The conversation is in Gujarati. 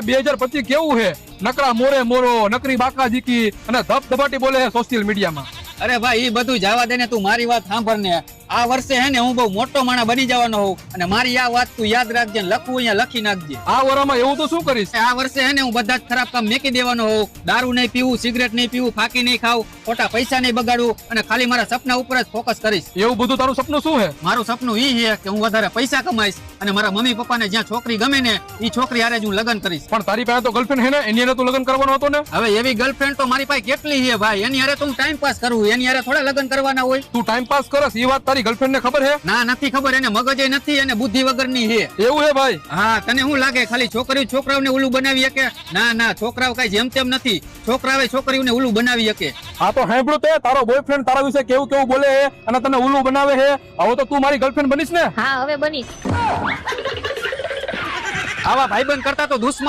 2025 કેવું છે? નકરા મોરે મોરો, નકરી બાકા જીકી અને ધબધબાટી બોલે છે સોશિયલ મીડિયામાં. અરે ભાઈ એ બધું જવા દે ને, તું મારી વાત સાંભળ ને. આ વર્ષે હે ને હું બહુ મોટો માણસ બની જવાનો હોઉં, અને મારી આ વાત તું યાદ રાખજે, લખવું અહીંયા લખી નાખજે. આ વરામાં એવું તો શું કરીશ? આ વર્ષે હે ને હું બધા જ ખરાબ કામ મેકી દેવાનો હોઉં. દારૂ નહીં પીવું, સિગરેટ નહીં પીવું, ફાકી નહીં ખાવું, ખોટા પૈસા નહીં બગાડવું, અને ખાલી મારા સપના ઉપર જ ફોકસ કરીશ. એવું બધું તારું સપનું શું છે? મારું સપનું ઈ છે કે હું વધારે પૈસા કમાઈશ, અને મારા મમ્મી પપ્પાને જ્યાં છોકરી ગમે ને ઈ છોકરી હારે જ હું લગ્ન કરીશ. પણ તારી પાસે તો ગર્લફ્રેન્ડ હે ને, એની હારે તું લગ્ન કરવાનો હતો ને? હવે એવી ગર્લફ્રેન્ડ તો મારી પાસે કેટલી છે ભાઈ, એની હારે તો હું ટાઈમ પાસ કરું, એની હારે થોડા લગ્ન કરવાના હોય. તું ટાઈમ પાસ કરસ એ વાત તારી ગર્લફ્રેન્ડ ને ખબર છે? ના, નથી ખબર. એને મગજ નથી, અને બુદ્ધિ વગરની છે. એવું હે ભાઈ? હા, તને શું લાગે ખાલી છોકરીઓ છોકરાઓને ઉલ્લુ બનાવી શકે? ના ના, છોકરાઓ કઈ જેમ તેમ નથી, છોકરાઓ છોકરીઓને ઉલ્લુ બનાવી શકે. આ તો સાંભળ્યું તે, તારો બોયફ્રેન્ડ તારા વિશે કેવું કેવું બોલે છે અને તને ઉલ્લુ બનાવે છે. હવે તો તું મારી ગર્લફ્રેન્ડ બનીશ ને? હા હવે બનીશ. આવા ભાઈબંધ કરતા તો દુશ્મન